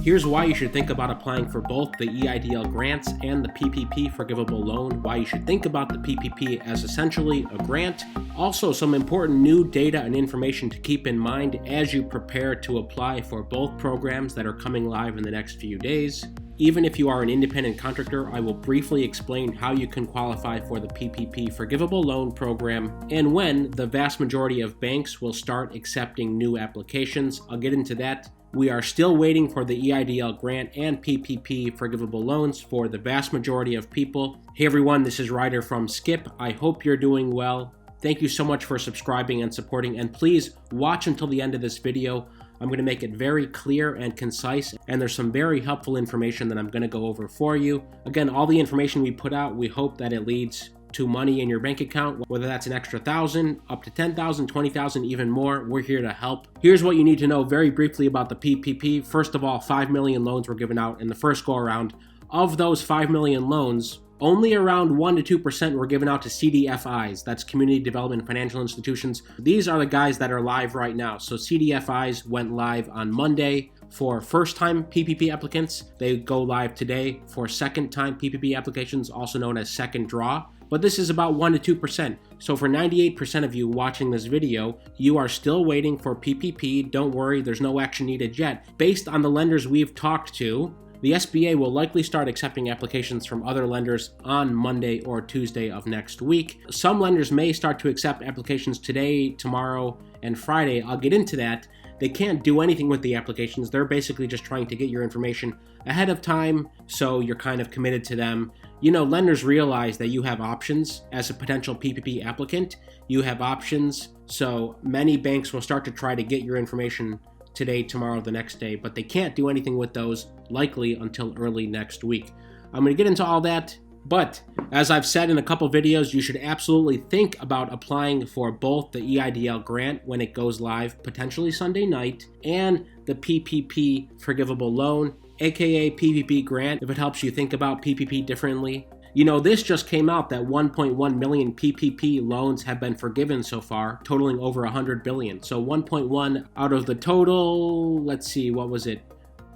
Here's why you should think about applying for both the EIDL grants and the PPP forgivable loan, why you should think about the PPP as essentially a grant. Also, some important new data and information to keep in mind as you prepare to apply for both programs that are coming live in the next few days. Even if you are an independent contractor, I will briefly explain how you can qualify for the PPP forgivable loan program and when the vast majority of banks will start accepting new applications. I'll get into that. We are still waiting for the EIDL grant and PPP forgivable loans for the vast majority of people. Hey everyone, this is Ryder from Skip. I hope you're doing well. Thank you so much for subscribing and supporting, and please watch until the end of this video. I'm going to make it very clear and concise, and there's some very helpful information that I'm going to go over for you. Again, all the information we put out, we hope that it leads to money in your bank account, whether that's an extra $1,000, up to $10,000, $20,000, even more. We're here to help. Here's what you need to know very briefly about the PPP. First of all, 5 million loans were given out in the first go around. Of those 5 million loans, only around 1 to 2% were given out to CDFIs, that's Community Development Financial Institutions. These are the guys that are live right now. So CDFIs went live on Monday for first-time PPP applicants. They go live today for second-time PPP applications, also known as second draw. But this is about 1 to 2%. So for 98% of you watching this video, you are still waiting for PPP. Don't worry, there's no action needed yet. Based on the lenders we've talked to, the SBA will likely start accepting applications from other lenders on Monday or Tuesday of next week. Some lenders may start to accept applications today, tomorrow, and Friday. I'll get into that. They can't do anything with the applications. They're basically just trying to get your information ahead of time, so you're kind of committed to them. You know, lenders realize that you have options as a potential PPP applicant. You have options, so many banks will start to try to get your information today, tomorrow, the next day, but they can't do anything with those likely until early next week. I'm going to get into all that, but as I've said in a couple videos, you should absolutely think about applying for both the EIDL grant when it goes live, potentially Sunday night, and the PPP forgivable loan, aka PPP grant, if it helps you think about PPP differently. You know, this just came out that 1.1 million PPP loans have been forgiven so far, totaling over 100 billion. So 1.1 out of the total, let's see, what was it?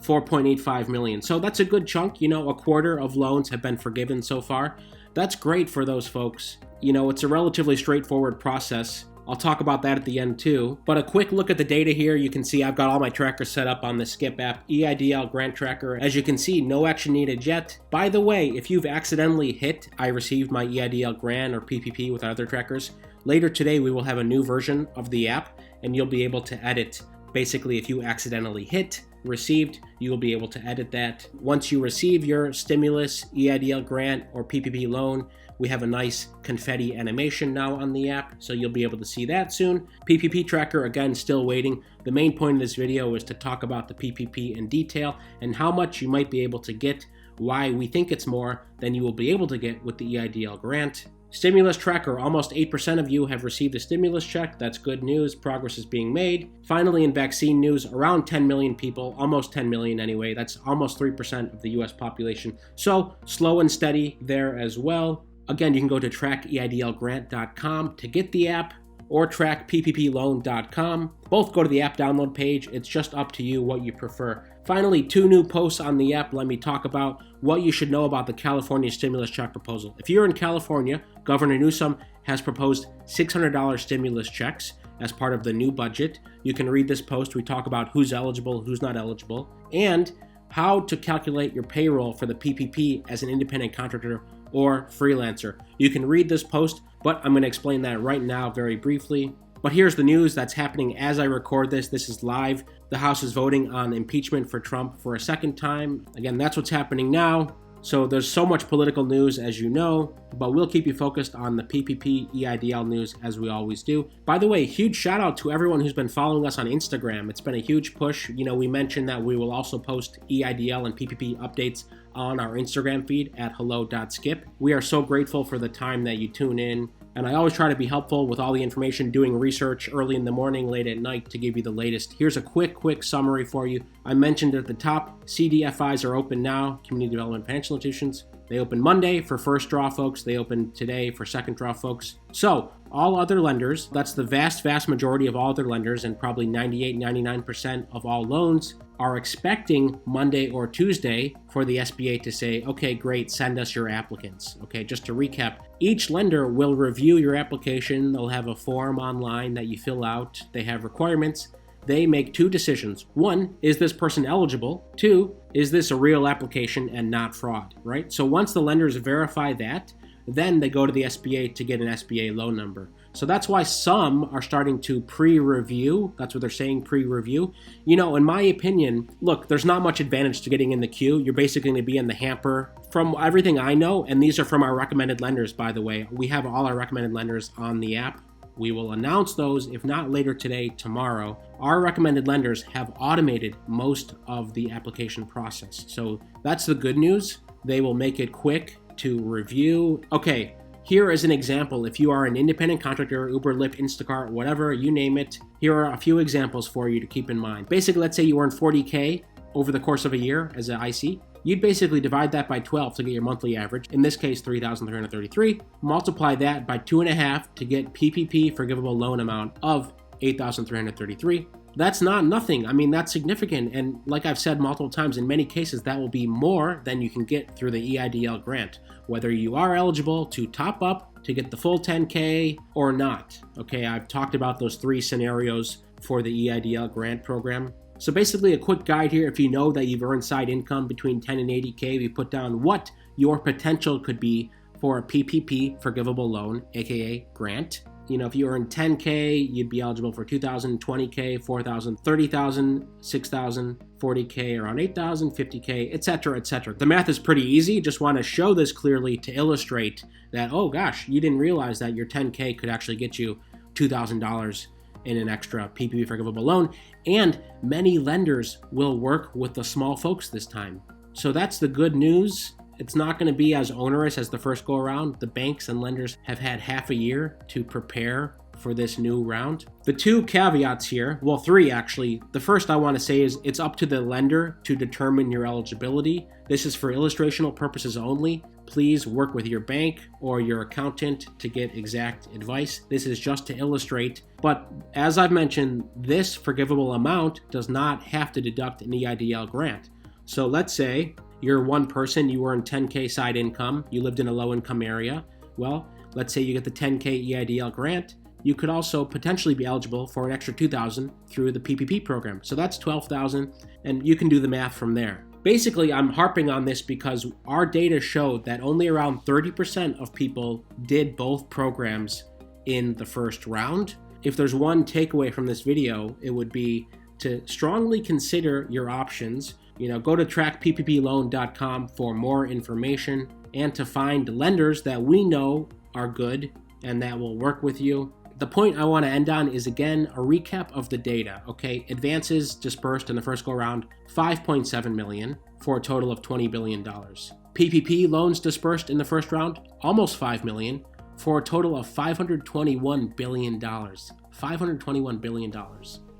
4.85 million. So that's a good chunk. You know, a quarter of loans have been forgiven so far. That's great for those folks. You know, it's a relatively straightforward process. I'll talk about that at the end too. But a quick look at the data here. You can see I've got all my trackers set up on the Skip app, EIDL grant tracker. As you can see, no action needed yet. By the way, if you've accidentally hit I received my EIDL grant or PPP with other trackers, later today we will have a new version of the app and you'll be able to edit. Basically, if you accidentally hit received, you will be able to edit that. Once you receive your stimulus, EIDL grant, or PPP loan, we have a nice confetti animation now on the app, so you'll be able to see that soon. PPP tracker, again, still waiting. The main point of this video is to talk about the PPP in detail and how much you might be able to get, why we think it's more than you will be able to get with the EIDL grant. Stimulus tracker, almost 8% of you have received a stimulus check. That's good news. Progress is being made. Finally, in vaccine news, around 10 million people, almost 10 million anyway. That's almost 3% of the US population. So slow and steady there as well. Again, you can go to trackeidlgrant.com to get the app, or trackpploan.com. Both go to the app download page. It's just up to you what you prefer. Finally, 2 new posts on the app. Let me talk about what you should know about the California stimulus check proposal. If you're in California, Governor Newsom has proposed $600 stimulus checks as part of the new budget. You can read this post. We talk about who's eligible, who's not eligible, and how to calculate your payroll for the PPP as an independent contractor or freelancer. You can read this post, but I'm going to explain that right now very briefly. But here's the news that's happening as I record this. This is live. The House is voting on impeachment for Trump for a second time. Again, that's what's happening now. So there's so much political news, as you know, but we'll keep you focused on the PPP EIDL news as we always do. By the way, huge shout out to everyone who's been following us on Instagram. It's been a huge push. You know, we mentioned that we will also post EIDL and PPP updates on our Instagram feed at hello.skip. We are so grateful for the time that you tune in. And I always try to be helpful with all the information, doing research early in the morning, late at night to give you the latest. Here's a quick summary for you. I mentioned at the top, CDFIs are open now, Community Development Financial Institutions. They open Monday for first draw folks. They open today for second draw folks. So all other lenders, that's the vast majority of all other lenders and probably 98, 99% of all loans, are expecting Monday or Tuesday for the SBA to say, okay, great, send us your applicants. Okay, just to recap, each lender will review your application. They'll have a form online that you fill out. They have requirements. They make two decisions. One, is this person eligible? Two, is this a real application and not fraud, right? So once the lenders verify that, then they go to the SBA to get an SBA loan number. So that's why some are starting to pre-review. That's what they're saying, pre-review. In my opinion, look, there's not much advantage to getting in the queue. You're basically going to be in the hamper. From everything I know, and these are from our recommended lenders, by the way, we have all our recommended lenders on the app. We will announce those, if not later today, tomorrow. Our recommended lenders have automated most of the application process. So that's the good news. They will make it quick to review. Okay, here is an example. If you are an independent contractor, Uber, Lyft, Instacart, whatever, you name it, here are a few examples for you to keep in mind. Basically, let's say you earn $40K over the course of a year as an IC. You'd basically divide that by 12 to get your monthly average, in this case, $3,333. Multiply that by 2.5 to get PPP forgivable loan amount of $8,333. That's not nothing. I mean, that's significant. And like I've said multiple times, in many cases, that will be more than you can get through the EIDL grant, whether you are eligible to top up to get the full 10K or not. Okay, I've talked about those three scenarios for the EIDL grant program. So basically a quick guide here. If you know that you've earned side income between 10 and 80K, we put down what your potential could be for a PPP forgivable loan, aka grant. If you earn 10K, you'd be eligible for 2,000, 20K, 4,000, 30,000, 6,000, 40K, around 8,000, 50K, etc., etc. The math is pretty easy. Just want to show this clearly to illustrate that, oh gosh, you didn't realize that your 10K could actually get you $2,000 in an extra PPP forgivable loan. And many lenders will work with the small folks this time. So that's the good news. It's not going to be as onerous as the first go around. The banks and lenders have had half a year to prepare for this new round. The two caveats here, well, three actually. The first I want to say is it's up to the lender to determine your eligibility. This is for illustrational purposes only. Please work with your bank or your accountant to get exact advice. This is just to illustrate. But as I've mentioned, this forgivable amount does not have to deduct an EIDL grant. So let's say you're one person, you earn 10K side income, you lived in a low income area. Well, let's say you get the 10K EIDL grant. You could also potentially be eligible for an extra $2,000 through the PPP program. So that's $12,000, and you can do the math from there. Basically, I'm harping on this because our data showed that only around 30% of people did both programs in the first round. If there's one takeaway from this video, it would be to strongly consider your options. Go to trackpploan.com for more information and to find lenders that we know are good and that will work with you. The point I want to end on is, again, a recap of the data. Okay, advances dispersed in the first go round, 5.7 million for a total of $20 billion. PPP loans dispersed in the first round, almost 5 million for a total of $521 billion. $521 billion.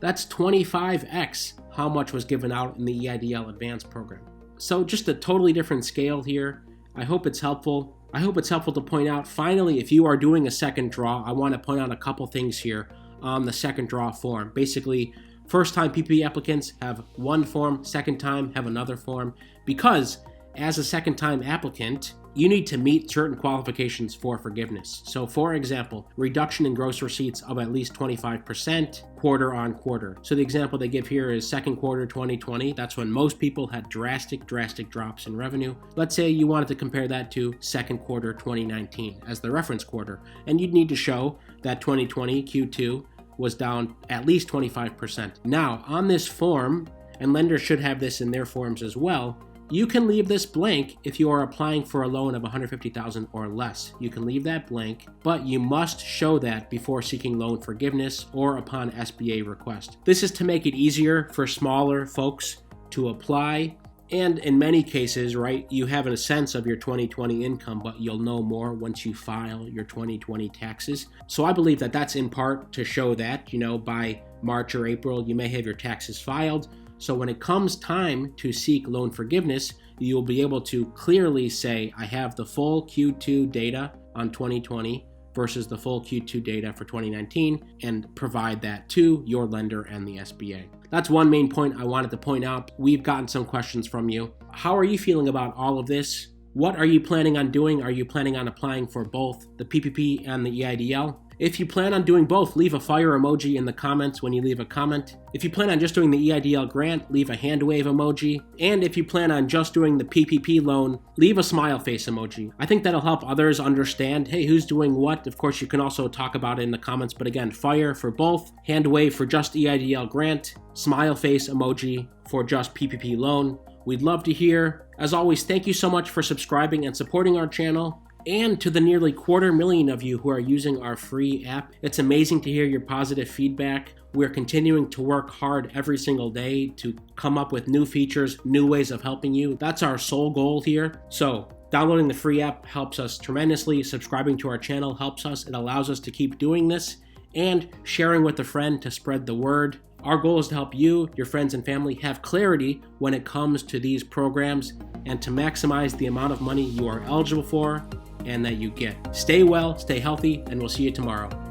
That's 25x how much was given out in the EIDL Advance program. So just a totally different scale here. I hope it's helpful. I hope it's helpful to point out, finally, if you are doing a second draw, I want to point out a couple things here on the second draw form. Basically, first-time PPP applicants have one form, second time have another form, because as a second-time applicant, you need to meet certain qualifications for forgiveness. So for example, reduction in gross receipts of at least 25% quarter on quarter. So the example they give here is second quarter 2020. That's when most people had drastic drops in revenue. Let's say you wanted to compare that to second quarter 2019 as the reference quarter. And you'd need to show that 2020 Q2 was down at least 25%. Now on this form, and lenders should have this in their forms as well, you can leave this blank if you are applying for a loan of $150,000 or less. You can leave that blank, but you must show that before seeking loan forgiveness or upon SBA request. This is to make it easier for smaller folks to apply. And in many cases, right, you have a sense of your 2020 income, but you'll know more once you file your 2020 taxes. So I believe that that's in part to show that, by March or April, you may have your taxes filed. So when it comes time to seek loan forgiveness, you'll be able to clearly say, I have the full Q2 data on 2020 versus the full Q2 data for 2019, and provide that to your lender and the SBA. that's one main point I wanted to point out. We've gotten some questions from you. How are you feeling about all of this? What are you planning on doing? Are you planning on applying for both the PPP and the EIDL? If you plan on doing both, leave a fire emoji in the comments when you leave a comment. If you plan on just doing the EIDL grant, leave a hand wave emoji. And if you plan on just doing the PPP loan, leave a smile face emoji. I think that'll help others understand, hey, who's doing what? Of course, you can also talk about it in the comments, but again, fire for both, hand wave for just EIDL grant, smile face emoji for just PPP loan. We'd love to hear. As always, thank you so much for subscribing and supporting our channel. And to the nearly 250,000 of you who are using our free app, it's amazing to hear your positive feedback. We're continuing to work hard every single day to come up with new features, new ways of helping you. That's our sole goal here. So downloading the free app helps us tremendously. Subscribing to our channel helps us. It allows us to keep doing this, and sharing with a friend to spread the word. Our goal is to help you, your friends, and family have clarity when it comes to these programs and to maximize the amount of money you are eligible for and that you get. Stay well, stay healthy, and we'll see you tomorrow.